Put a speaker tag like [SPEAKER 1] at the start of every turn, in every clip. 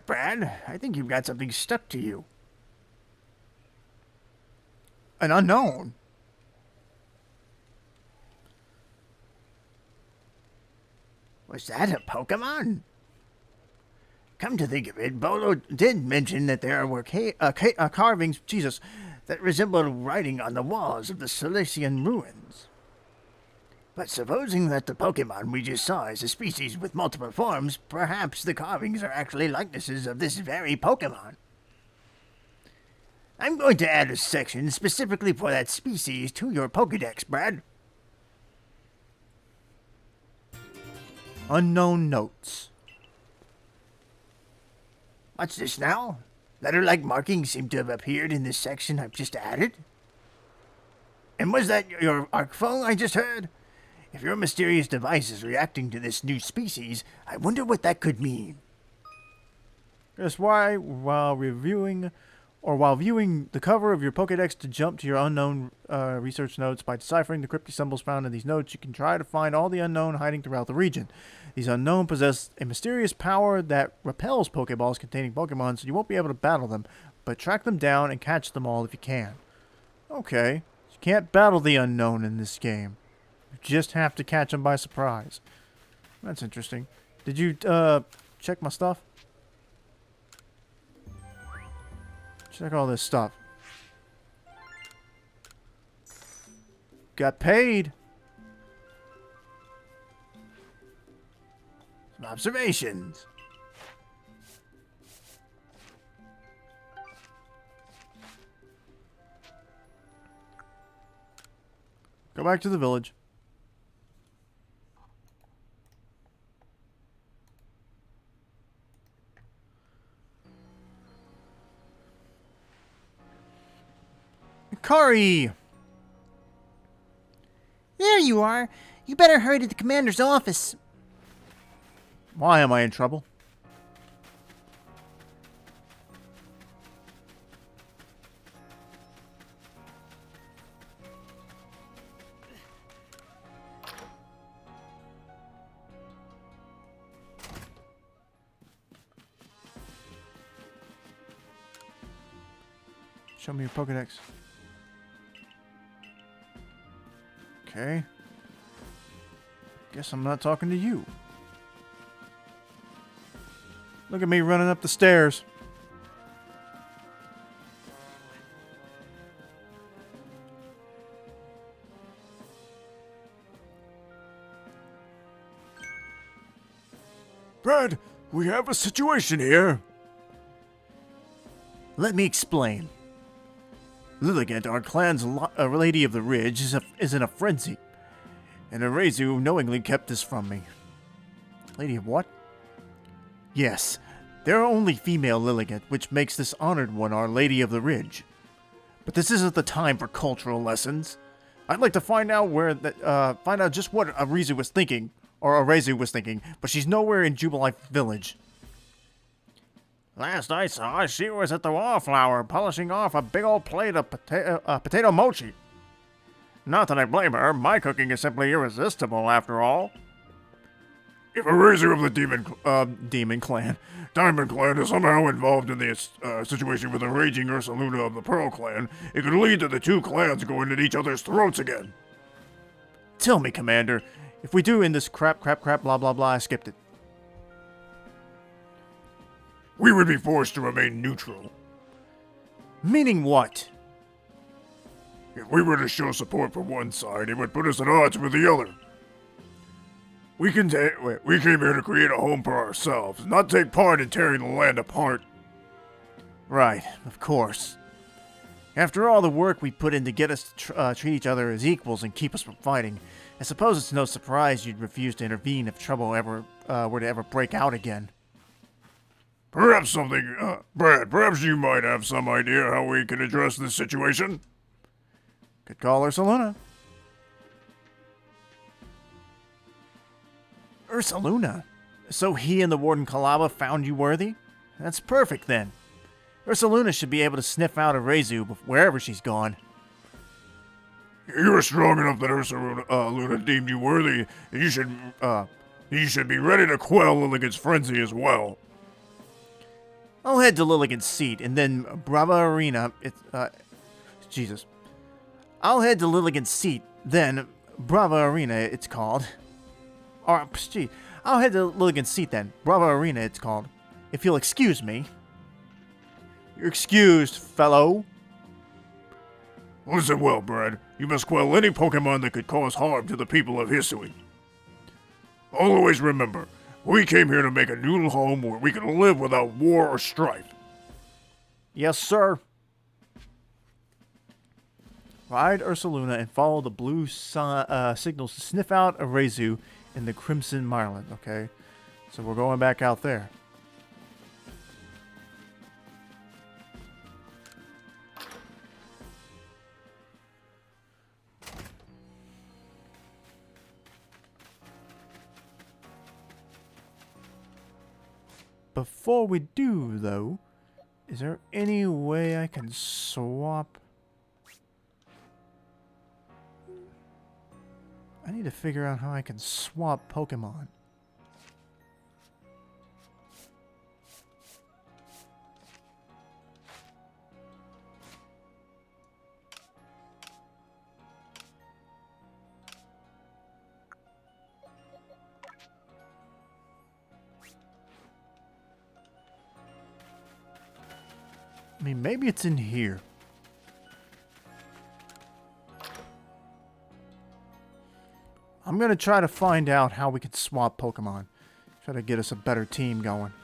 [SPEAKER 1] Brad, I think you've got something stuck to you. An unknown? Was that a Pokémon? Come to think of it, Bolo did mention that there were carvings, Jesus, that resembled writing on the walls of the Silesian ruins. But supposing that the Pokémon we just saw is a species with multiple forms, perhaps the carvings are actually likenesses of this very Pokémon. I'm going to add a section specifically for that species to your Pokédex, Brad. Unknown notes. What's this now? Letter-like markings seem to have appeared in this section I've just added. And was that your arc phone I just heard? If your mysterious device is reacting to this new species, I wonder what that could mean. That's why, while viewing the cover of your Pokédex, to jump to your unknown research notes. By deciphering the cryptic symbols found in these notes, you can try to find all the unknown hiding throughout the region. These unknown possess a mysterious power that repels Pokeballs containing Pokemon, so you won't be able to battle them, but track them down and catch them all if you can. Okay, you can't battle the unknown in this game. You just have to catch them by surprise. That's interesting. Did you check my stuff? Check all this stuff. Got paid. Some observations. Go back to the village. Kari!
[SPEAKER 2] There you are. You better hurry to the commander's office.
[SPEAKER 1] Why am I in trouble? Show me your Pokedex. Okay. Guess I'm not talking to you. Look at me running up the stairs. Brad, we have a situation here. Let me explain. Lilligant, our clan's Lady of the Ridge, is in a frenzy, and Arceus knowingly kept this from me. Lady of what? Yes, there are only female Lilligant, which makes this honored one our Lady of the Ridge. But this isn't the time for cultural lessons. I'd like to find out just what Arceus was thinking, but she's nowhere in Jubilife Village. Last I saw, she was at the Wallflower, polishing off a big old plate of potato mochi. Not that I blame her, my cooking is simply irresistible after all. If Arceus of the Demon Clan, Diamond Clan is somehow involved in this situation with the raging Ursaluna of the Pearl Clan, it could lead to the two clans going at each other's throats again. Tell me, Commander, if we do in this crap, blah, blah, blah, I skipped it. We would be forced to remain neutral. Meaning what? If we were to show support for one side, it would put us at odds with the other. We came here to create a home for ourselves, not take part in tearing the land apart. Right, of course. After all the work we put in to get us to treat each other as equals and keep us from fighting, I suppose it's no surprise you'd refuse to intervene if trouble were to ever break out again. Brad, perhaps you might have some idea how we can address this situation? Could call Ursaluna. Ursaluna? So he and the Warden Kalaba found you worthy? That's perfect then. Ursaluna should be able to sniff out Arceus wherever she's gone. You're strong enough that Ursaluna deemed you worthy, and you should be ready to quell Lilligant's frenzy as well. I'll head to Lilligant's seat, and then Brava Arena. Jesus. I'll head to Lilligant's seat, then Brava Arena, it's called. Or, gee, I'll head to Lilligant's seat then. Brava Arena, it's called. If you'll excuse me. You're excused, fellow.
[SPEAKER 3] Listen well, Brad. You must quell any Pokemon that could cause harm to the people of Hisui. Always remember, we came here to make a new home where we can live without war or strife.
[SPEAKER 1] Yes, sir. Ride Ursaluna and follow the blue signals to sniff out a Rezu in the Crimson Mireland, okay? So we're going back out there. Before we do, though, is there any way I can swap? I need to figure out how I can swap Pokemon. I mean, maybe it's in here. I'm going to try to find out how we can swap Pokemon. Try to get us a better team going.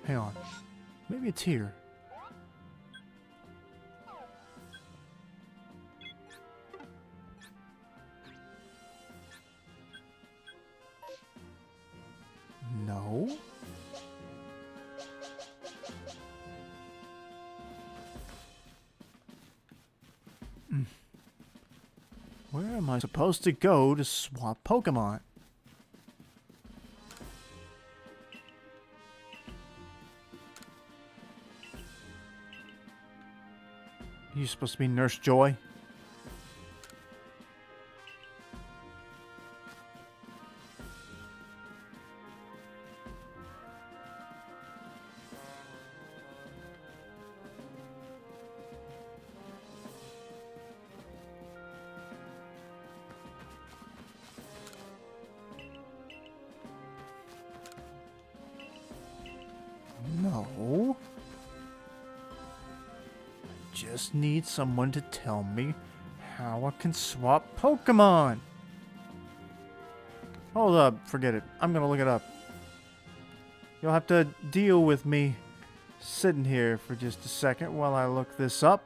[SPEAKER 1] Hang on. Maybe it's here. No. Where am I supposed to go to swap Pokemon? You supposed to be Nurse Joy? No. Just need someone to tell me how I can swap Pokemon. Hold up, forget it. I'm gonna look it up. You'll have to deal with me sitting here for just a second while I look this up.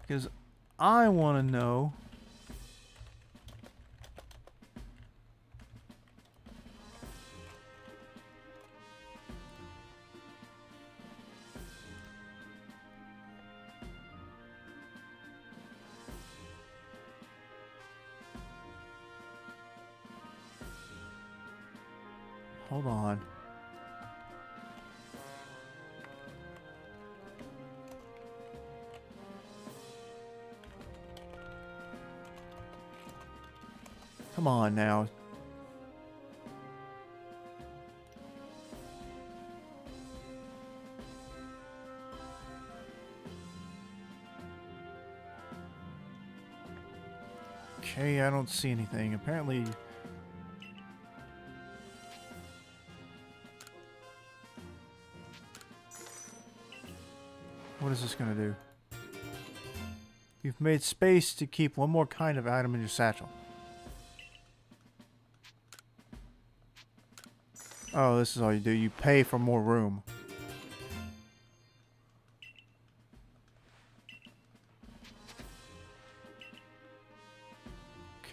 [SPEAKER 1] Because I want to know. Hold on. Come on now. Okay, I don't see anything. Apparently... What is this going to do? You've made space to keep one more kind of item in your satchel. Oh, this is all you do. You pay for more room.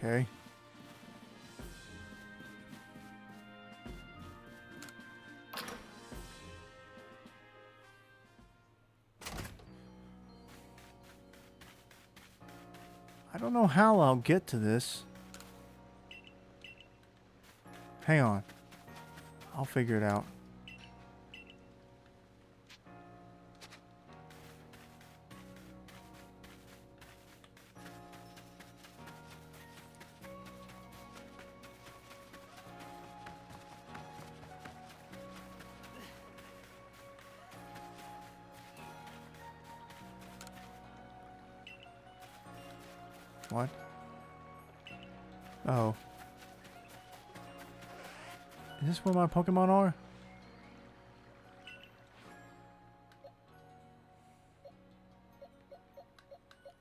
[SPEAKER 1] Okay.
[SPEAKER 4] I don't know how I'll get to this. Hang on. I'll figure it out. What? Oh. Is this where my Pokemon are?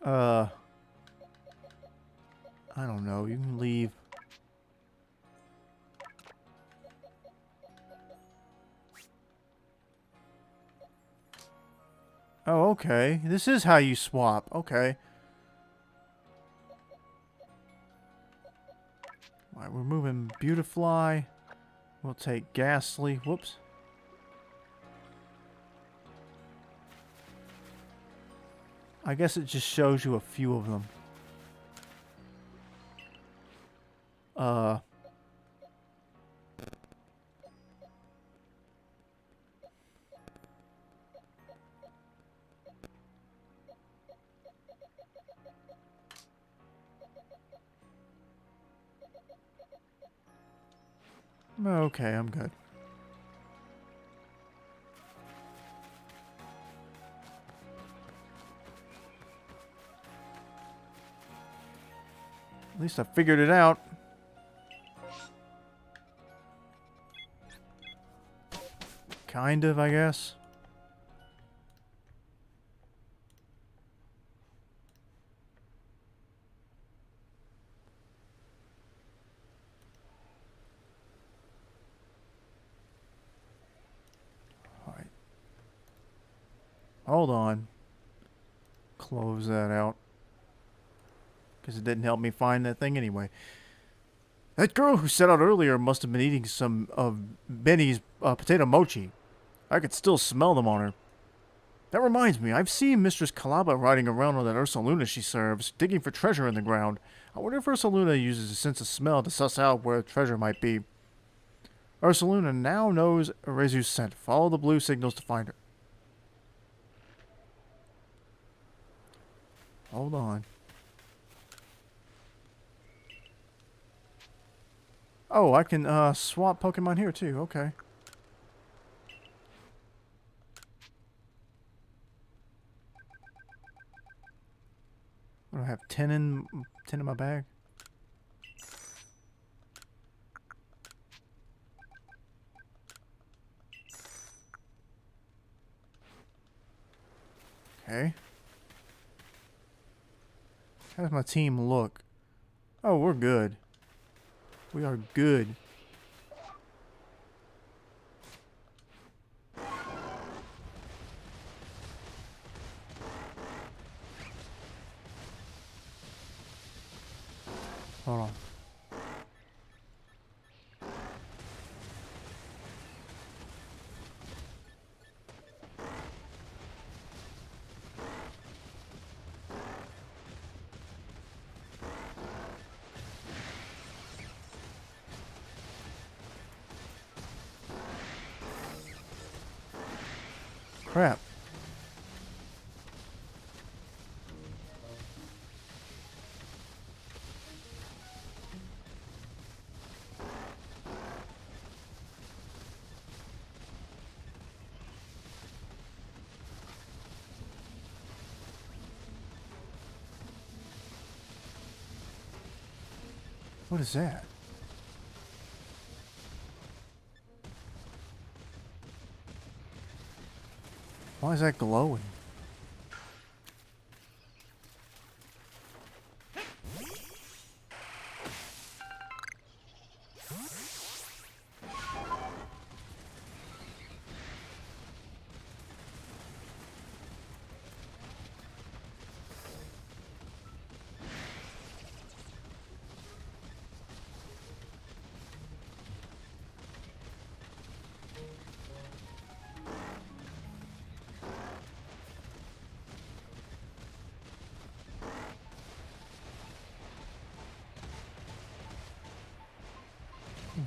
[SPEAKER 4] I don't know. You can leave. Oh, okay. This is how you swap. Okay. Alright, we're moving Beautifly. We'll take Ghastly. Whoops. I guess it just shows you a few of them. Okay, I'm good. At least I figured it out. Kind of, I guess. Alright. Hold on. Close that out. Because it didn't help me find that thing anyway. That girl who set out earlier must have been eating some of Benny's potato mochi. I could still smell them on her. That reminds me, I've seen Mistress Calaba riding around on that Ursaluna she serves, digging for treasure in the ground. I wonder if Ursaluna uses a sense of smell to suss out where the treasure might be. Ursaluna now knows Rezu's scent. Follow the blue signals to find her. Hold on. Oh, I can swap Pokemon here too. Okay. I don't have 10 in my bag. Okay. How does my team look? Oh, we're good. We are good. Hold on. Crap. What is that? Why is that glowing?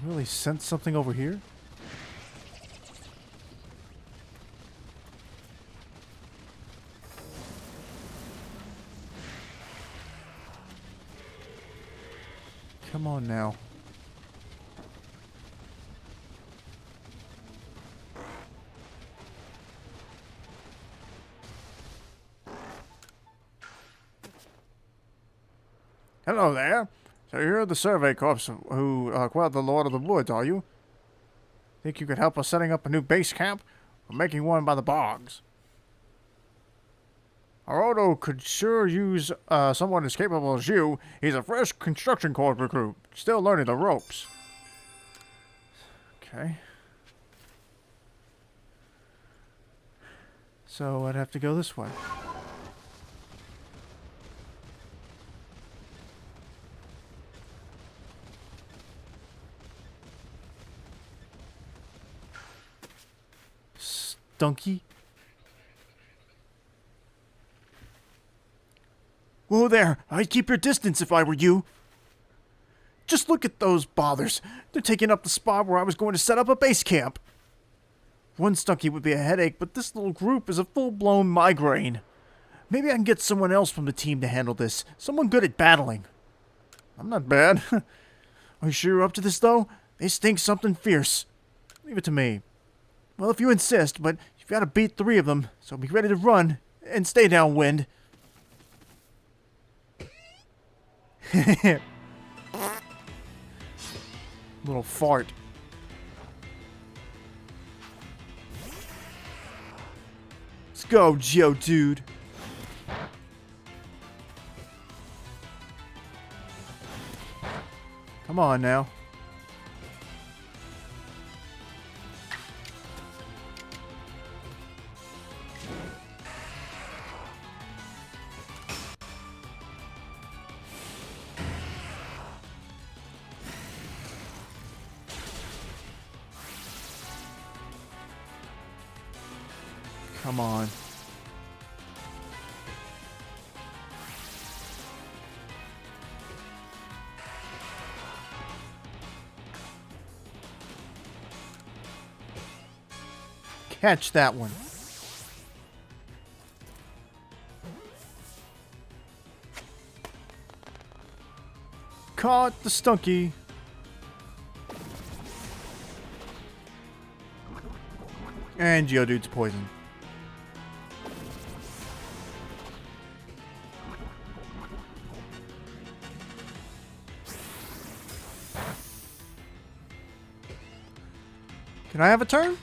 [SPEAKER 4] You really sense something over here? Come on now.
[SPEAKER 3] Hello there. So you're the survey corps who quelled the Lord of the Woods, are you? Think you could help us setting up a new base camp? Or making one by the bogs? Orodo could sure use someone as capable as you. He's a fresh construction corps recruit, still learning the ropes.
[SPEAKER 4] Okay. So I'd have to go this way. Stunky? Whoa there! I'd keep your distance if I were you. Just look at those bothers. They're taking up the spot where I was going to set up a base camp. One Stunky would be a headache, but this little group is a full-blown migraine. Maybe I can get someone else from the team to handle this. Someone good at battling. I'm not bad. Are you sure you're up to this, though? They stink something fierce. Leave it to me. Well, if you insist, but you've got to beat 3 of them, so be ready to run and stay downwind. Little fart. Let's go, Geodude. Come on now. Come on. Catch that one. Caught the Stunky. And Geodude's poisoned. Can I have a turn?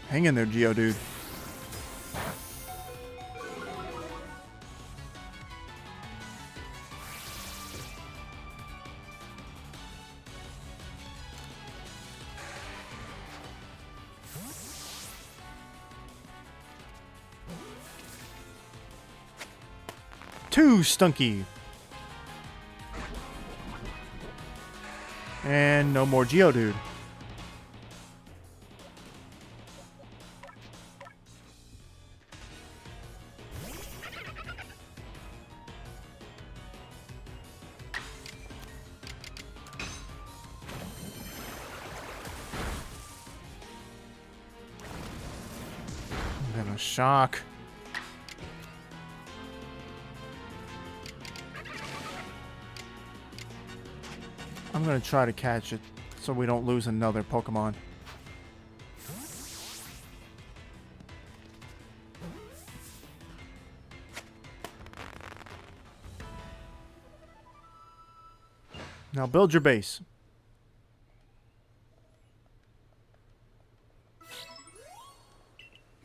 [SPEAKER 4] Hang in there, Geodude. Two Stunky. And no more Geodude. I'm gonna shock. I'm gonna try to catch it so we don't lose another Pokemon. Now build your base.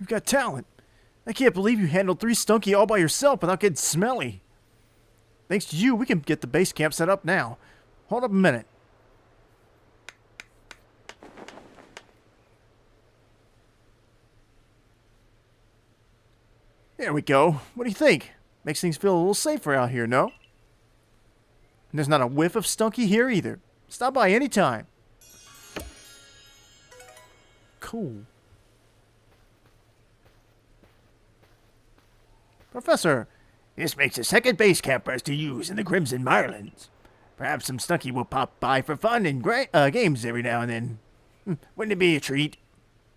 [SPEAKER 4] You've got talent. I can't believe you handled 3 Stunky all by yourself without getting smelly. Thanks to you, we can get the base camp set up now. Hold up a minute. There we go. What do you think? Makes things feel a little safer out here, no? And there's not a whiff of Stunky here either. Stop by anytime. Cool. Professor,
[SPEAKER 1] This makes a second base camp for us to use in the Crimson Mirelands. Perhaps some Stunky will pop by for fun and games every now and then. Wouldn't it be a treat?